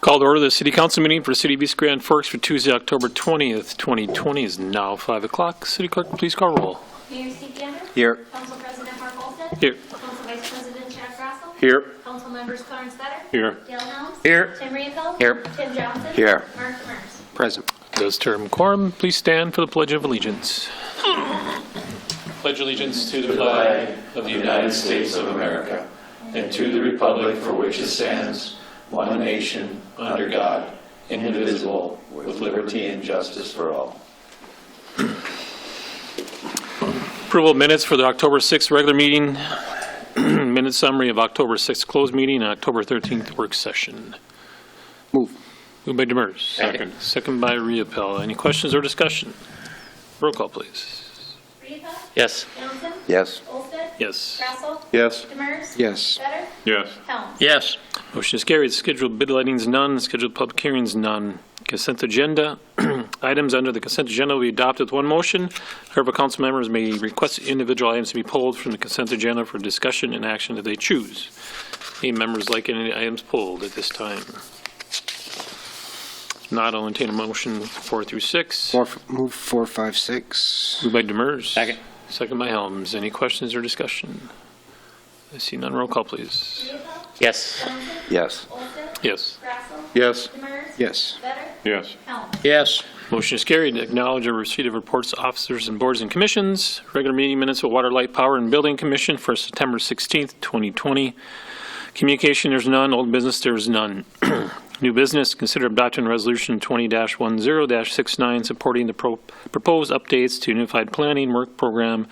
Call to order the City Council meeting for City of East Grand Forks for Tuesday, October 20th, 2020 is now 5 o'clock. City Clerk, please call roll. Mayor Steve Gander. Here. Council President Mark Olson. Here. Council Vice President Chad Grassel. Here. Council Members Clarence Vetter. Here. Dale Helms. Here. Tim Riacco. Here. Tim Johnson. Here. Mark Demers. Present. Does term quorum, please stand for the Pledge of Allegiance. Pledge allegiance to the flag of the United States of America and to the republic for which it stands, one nation, under God, indivisible, with liberty and justice for all. Approval of minutes for the October 6th regular meeting. Minute summary of October 6th closed meeting and October 13th work session. Move. Moved by Demers. Second. Second by Riopel. Any questions or discussion? Roll call, please. Riacco. Yes. Johnson. Yes. Olsted. Yes. Grassel. Yes. Demers. Yes. Vetter. Yes. Helms. Yes. Motion is carried. Scheduled bid lightings, none. Scheduled public hearings, none. Consent agenda. Items under the consent agenda will be adopted with one motion. However, council members may request individual items to be pulled from the consent agenda for discussion and action if they choose. Any members like any items pulled at this time? If not, I'll entertain a motion 4 through 6. Move 4, 5, 6. Moved by Demers. Second. Second by Helms. Any questions or discussion? I see none. Roll call, please. Riacco. Yes. Johnson. Yes. Olsted. Yes. Grassel. Yes. Demers. Yes. Vetter. Yes. Helms. Yes. Motion is carried. Acknowledge a receipt of reports to officers and boards and commissions. Regular meeting minutes of Water, Light, Power, and Building Commission for September 16th, 2020. Communication, there's none. Old business, there's none. New business, consider adopting resolution 20-10-69 supporting the proposed updates to Unified Planning Work Program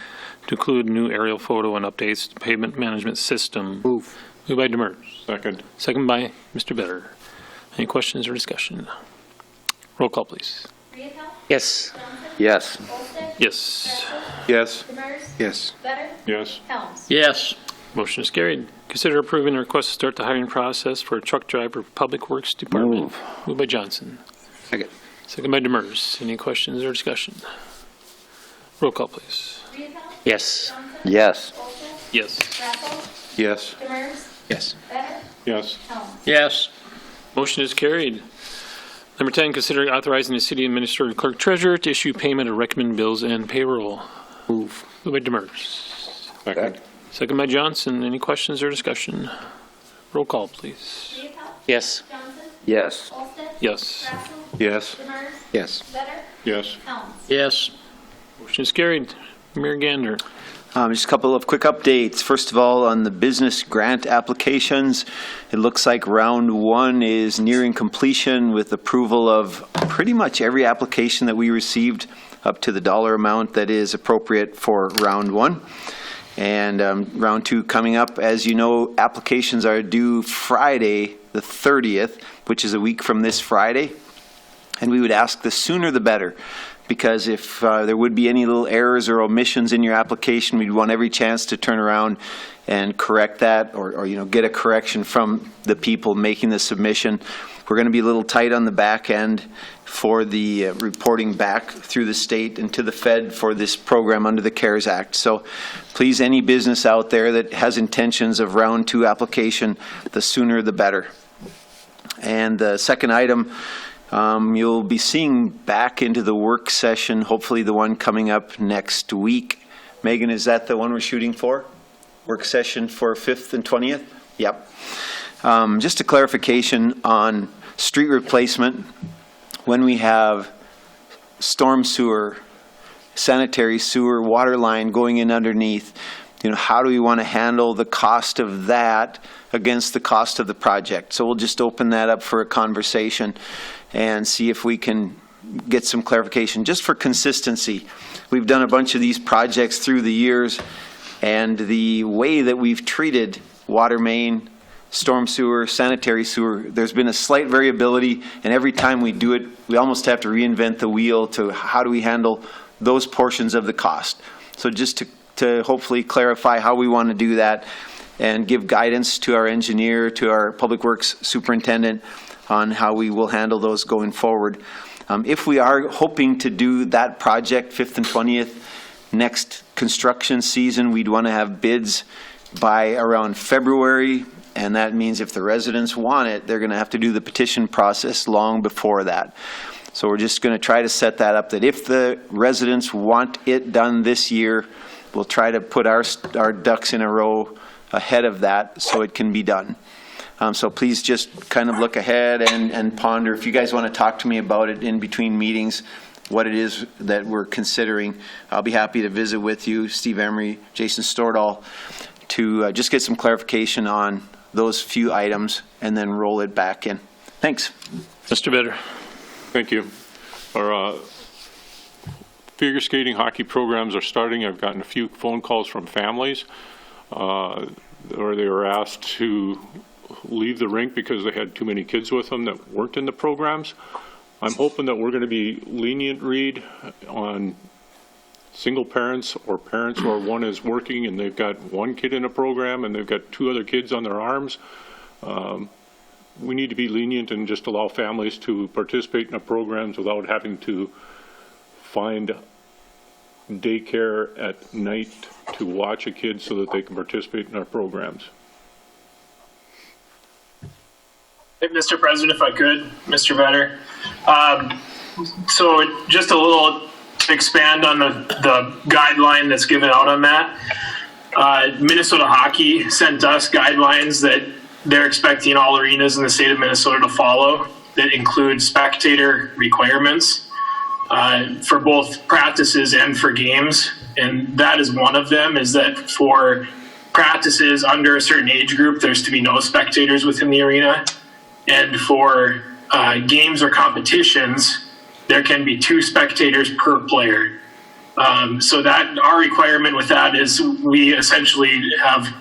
to include new aerial photo and updates to pavement management system. Move. Moved by Demers. Second. Second by Mr. Better. Any questions or discussion? Roll call, please. Riacco. Yes. Johnson. Yes. Olsted. Yes. Grassel. Yes. Demers. Yes. Vetter. Yes. Helms. Yes. Motion is carried. Consider approving the request to start the hiring process for a truck driver for Public Works Department. Move. Moved by Johnson. Second. Second by Demers. Any questions or discussion? Roll call, please. Riacco. Yes. Johnson. Yes. Olsted. Yes. Grassel. Yes. Demers. Yes. Vetter. Yes. Helms. Yes. Motion is carried. Number 10, consider authorizing the city administrator and clerk treasurer to issue payment of recommended bills and payroll. Move. Moved by Demers. Second. Second by Johnson. Any questions or discussion? Roll call, please. Riacco. Yes. Johnson. Yes. Olsted. Yes. Grassel. Yes. Demers. Yes. Vetter. Yes. Helms. Yes. Motion is carried. Mayor Gander. Just a couple of quick updates. First of all, on the business grant applications, it looks like round 1 is nearing completion with approval of pretty much every application that we received up to the dollar amount that is appropriate for round 1. And round 2 coming up. As you know, applications are due Friday the 30th, which is a week from this Friday. And we would ask the sooner the better, because if there would be any little errors or omissions in your application, we'd want every chance to turn around and correct that, or get a correction from the people making the submission. We're going to be a little tight on the back end for the reporting back through the state and to the Fed for this program under the CARES Act. So please, any business out there that has intentions of round 2 application, the sooner the better. And the second item, you'll be seeing back into the work session, hopefully the one coming up next week. Megan, is that the one we're shooting for? Work session for 5th and 20th? Yep. Just a clarification on street replacement. When we have storm sewer, sanitary sewer, water line going in underneath, how do we want to handle the cost of that against the cost of the project? So we'll just open that up for a conversation and see if we can get some clarification just for consistency. We've done a bunch of these projects through the years, and the way that we've treated water main, storm sewer, sanitary sewer, there's been a slight variability, and every time we do it, we almost have to reinvent the wheel to how do we handle those portions of the cost. So just to hopefully clarify how we want to do that and give guidance to our engineer, to our public works superintendent on how we will handle those going forward. If we are hoping to do that project 5th and 20th next construction season, we'd want to have bids by around February And that means if the residents want it, they're going to have to do the petition process long before that. So we're just going to try to set that up, that if the residents want it done this year, we'll try to put our ducks in a row ahead of that so it can be done. So please just kind of look ahead and ponder. If you guys want to talk to me about it in between meetings, what it is that we're considering, I'll be happy to visit with you, Steve Emery, Jason Stordahl, to just get some clarification on those few items and then roll it back in. Thanks. Mr. Bitter. Thank you. Our figure skating hockey programs are starting. I've gotten a few phone calls from families where they were asked to leave the rink because they had too many kids with them that weren't in the programs. I'm hoping that we're going to be lenient, Reed, on single parents or parents where one is working and they've got one kid in a program and they've got 2 other kids on their arms. We need to be lenient and just allow families to participate in our programs without having to find daycare at night to watch a kid so that they can participate in our programs. Hey, Mr. President, if I could, Mr. Vetter. So just a little to expand on the guideline that's given out on that. Minnesota Hockey sent us guidelines that they're expecting all arenas in the state of Minnesota to follow that include spectator requirements for both practices and for games. And that is one of them, is that for practices under a certain age group, there's to be no spectators within the arena. And for games or competitions, there can be 2 spectators per player. So that our requirement with that is we essentially have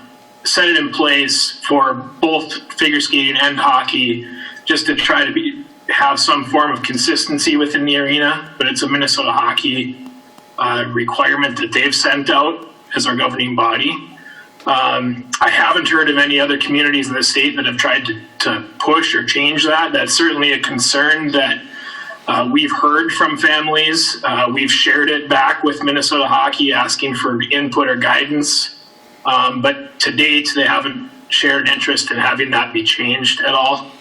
set it in place for both figure skating and hockey just to try to have some form of consistency within the arena. But it's a Minnesota Hockey requirement that they've sent out as our governing body. I haven't heard of any other communities in the state that have tried to push or change that. That's certainly a concern that we've heard from families. We've shared it back with Minnesota Hockey asking for input or guidance. But to date, they haven't shared interest in having that be changed at all.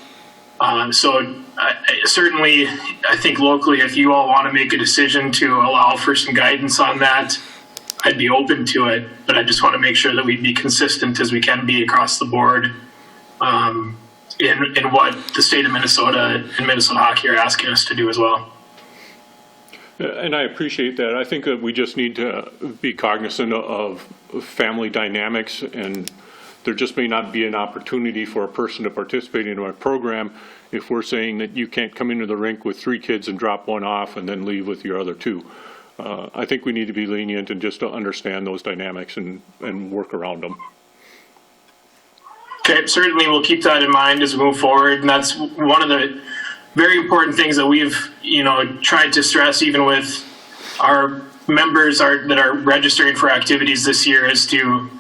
Certainly, I think locally, if you all want to make a decision to allow for some guidance on that, I'd be open to it, but I just want to make sure that we be consistent as we can be across the board in what the state of Minnesota and Minnesota Hockey are asking us to do as well. And I appreciate that. I think that we just need to be cognizant of family dynamics, and there just may not be an opportunity for a person to participate in our program if we're saying that you can't come into the rink with 3 kids and drop one off and then leave with your other 2. I think we need to be lenient and just to understand those dynamics and work around them. Okay, certainly we'll keep that in mind as we move forward, and that's one of the very important things that we've tried to stress even with our members that are registering for activities this year, is to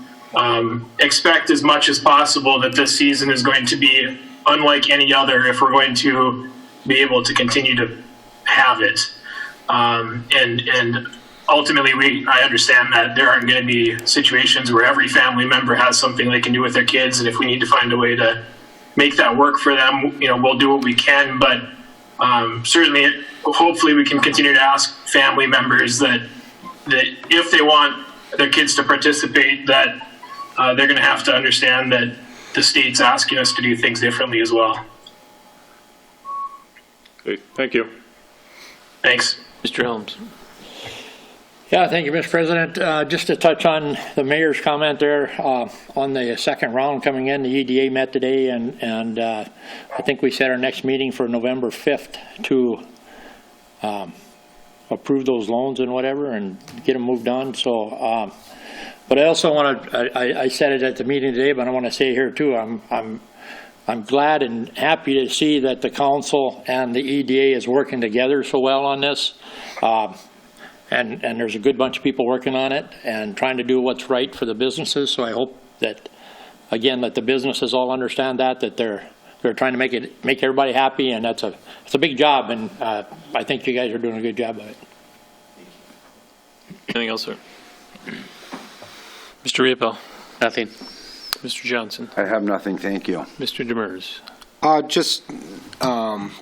expect as much as possible that this season is going to be unlike any other if we're going to be able to continue to have it. And ultimately, I understand that there aren't going to be situations where every family member has something they can do with their kids, and if we need to find a way to make that work for them, we'll do what we can. But certainly, hopefully, we can continue to ask family members that if they want their kids to participate, that they're going to have to understand that the state's asking us to do things differently as well. Okay, thank you. Thanks. Mr. Helms. Yeah, thank you, Mr. President. Just to touch on the mayor's comment there on the second round coming in, the EDA met today, and I think we set our next meeting for November 5th to approve those loans and whatever and get them moved on. So, but I also want to, I said it at the meeting today, but I want to say here too, I'm glad and happy to see that the council and the EDA is working together so well on this. And there's a good bunch of people working on it and trying to do what's right for the businesses. So I hope that, again, that the businesses all understand that they're trying to make everybody happy, and it's a big job, and I think you guys are doing a good job of it. Anything else, sir? Mr. Riepel. Nothing. Mr. Johnson. I have nothing, thank you. Mr. Demers.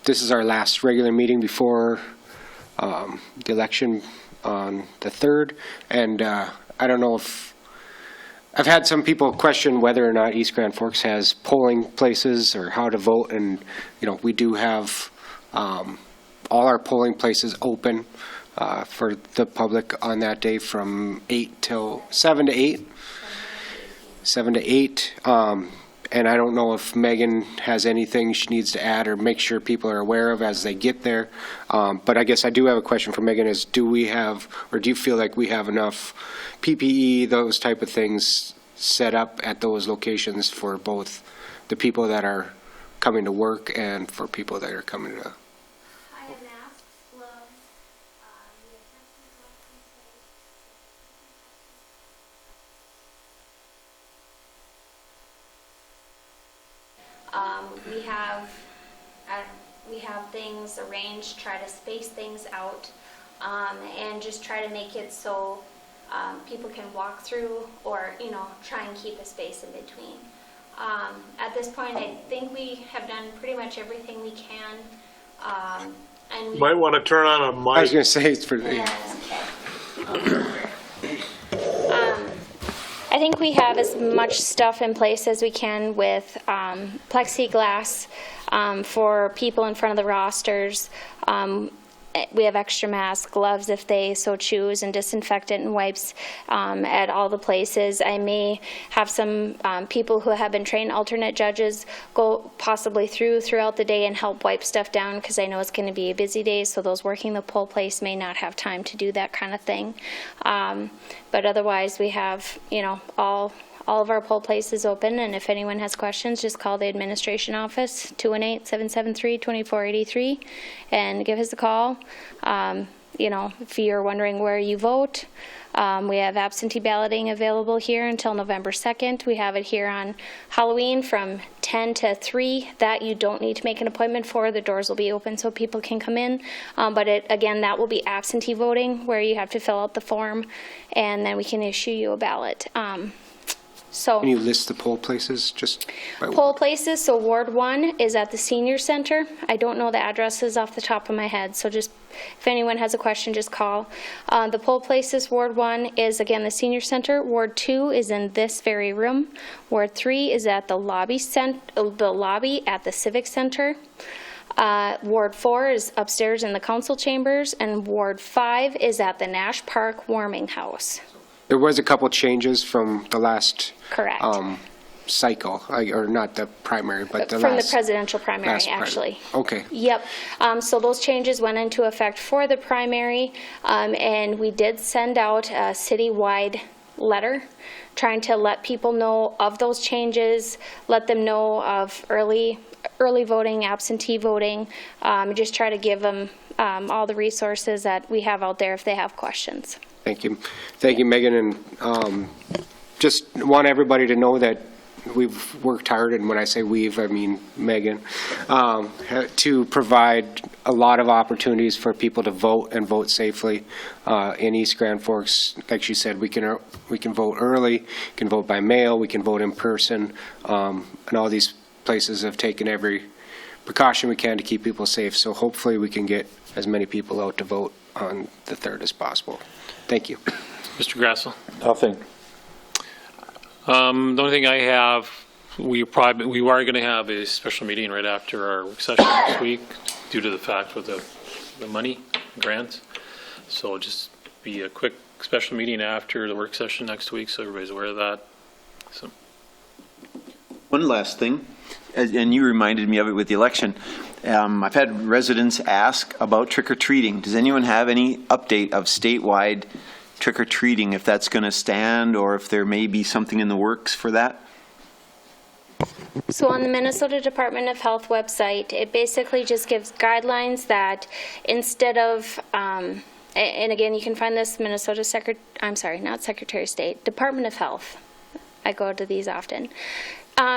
This is our last regular meeting before the election on the 3rd, and I don't know if, I've had some people question whether or not East Grand Forks has polling places or how to vote, and, you know, we do have all our polling places open for the public on that day from 7 to 8. 7 to 8. And I don't know if Megan has anything she needs to add or make sure people are aware of as they get there. But I guess I do have a question for Megan is, do we have, or do you feel like we have enough PPE, those type of things set up at those locations for both the people that are coming to work and for people that are coming to? I have masks, gloves, we have testing gloves in we have things arranged, try to space things out, and just try to make it so people can walk through or, you know, try and keep a space in between. At this point, I think we have done pretty much everything we can. And we Might want to turn on a mic. I was going to say it's for I think we have as much stuff in place as we can with plexiglass for people in front of the rosters. We have extra masks, gloves if they so choose, and disinfectant and wipes at all the places. I may have some people who have been trained alternate judges go possibly throughout the day and help wipe stuff down, because I know it's going to be a busy day, so those working the poll place may not have time to do that kind of thing. But otherwise, we have, you know, all of our poll places open, and if anyone has questions, just call the administration office, 218-773-2483, and give us a call. You know, if you're wondering where you vote, we have absentee balloting available here until November 2nd. We have it here on Halloween from 10 to 3. That you don't need to make an appointment for. The doors will be open so people can come in. But again, that will be absentee voting, where you have to fill out the form, and then we can issue you a ballot. Can you list the poll places just by Poll places, so Ward 1 is at the Senior Center. I don't know the addresses off the top of my head, so just, if anyone has a question, just call. The poll places, Ward 1 is, again, the Senior Center. Ward 2 is in this very room. Ward 3 is at the lobby at the Civic Center. Ward 4 is upstairs in the council chambers, and Ward 5 is at the Nash Park Warming House. There was a couple changes from the last Correct. Cycle, or not the primary, but the From last. the presidential primary, actually. Okay. Yep. So those changes went into effect for the primary, and we did send out a citywide letter trying to let people know of those changes, let them know of early voting, absentee voting, just try to give them all the resources that we have out there if they have questions. Thank you. Thank you, Megan. And just want everybody to know that we've worked hard, and when I say we've, I mean Megan, to provide a lot of opportunities for people to vote and vote safely in East Grand Forks. Like she said, we can vote early, we can vote by mail, we can vote in person, and all these places have taken every precaution we can to keep people safe. So hopefully we can get as many people out to vote on the 3rd as possible. Thank you. Mr. Grassel. Nothing. The only thing I have, we are going to have a special meeting right after our work session next week due to the fact with the money grants. So just be a quick special meeting after the work session next week, so everybody's aware of that. So. One last thing, and you reminded me of it with the election. I've had residents ask about trick-or-treating. Does anyone have any update of statewide trick-or-treating, if that's going to stand, or if there may be something in the works for that? So on the Minnesota Department of Health website, it basically just gives guidelines that instead of, and again, you can find this Minnesota Secretary of State, Department of Health. I go to these often.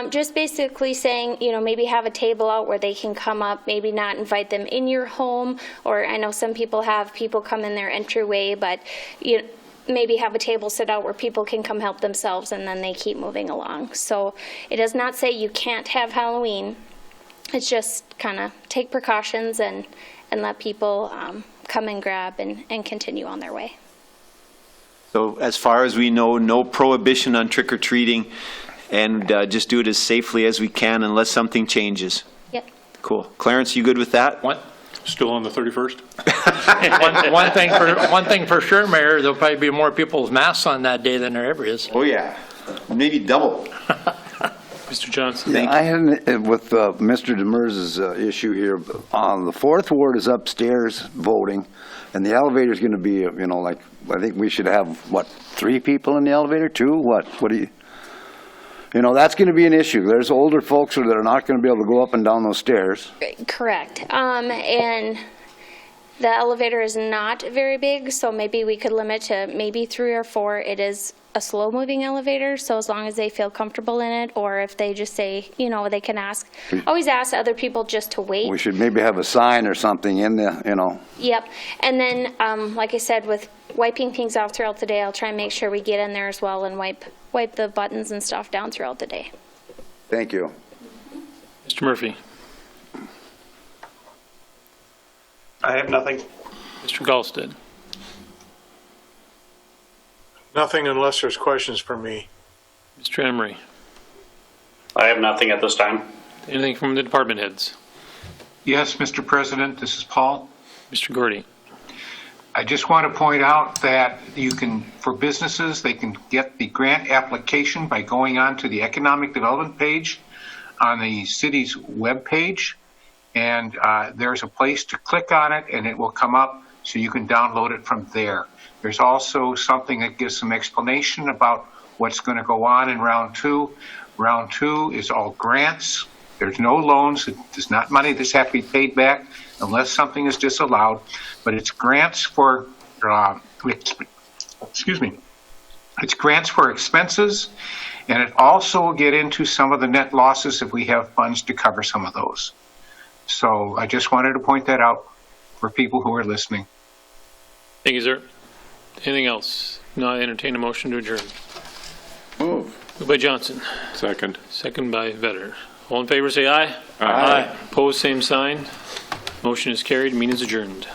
Just basically saying, you know, maybe have a table out where they can come up, maybe not invite them in your home, or I know some people have people come in their entryway, but maybe have a table set out where people can come help themselves, and then they keep moving along. So it does not say you can't have Halloween. It's just kind of take precautions and let people come and grab and continue on their way. So as far as we know, no prohibition on trick-or-treating, and just do it as safely as we can unless something changes. Yep. Cool. Clarence, you good with that? Still on the 31st? One thing for sure, Mayor, there'll probably be more people with masks on that day than there ever is. Oh, yeah. Maybe double. Mr. Johnson. Thank I had, with Mr. Demers's issue here, the fourth ward is upstairs voting, and the elevator's going to be, you know, like, I think we should have, what, 3 people in the elevator, 2? What do you, you know, that's going to be an issue. There's older folks that are not going to be able to go up and down those stairs. Correct. And the elevator is not very big, so maybe we could limit to maybe 3 or 4. It is a slow-moving elevator, so as long as they feel comfortable in it, or if they just say, you know, they can ask, always ask other people just to wait. We should maybe have a sign or something in the, you know. Yep. And then, like I said, with wiping things off throughout the day, I'll try and make sure we get in there as well and wipe the buttons and stuff down throughout the day. Thank you. Mr. Murphy. I have nothing. Mr. Gallstead. Nothing unless there's questions for me. Mr. Emery. I have nothing at this time. Anything from the department heads? Yes, Mr. President, this is Paul. Mr. Gordy. I just want to point out that you can, for businesses, they can get the grant application by going on to the economic development page on the city's webpage. And there's a place to click on it and it will come up so you can download it from there. There's also something that gives some explanation about what's going to go on in round 2. Round 2 is all grants. There's no loans. There's not money that's have to be paid back unless something is disallowed. But it's grants for, excuse me, it's grants for expenses, and it also will get into some of the net losses if we have funds to cover some of those. So I just wanted to point that out for people who are listening. Thank you, sir. Anything else? No, I entertain a motion to adjourn. Move. Moved by Johnson. Second. Second by Vetter. All in favor, say aye. Aye. Opposed, same sign. Motion is carried. Meeting is adjourned.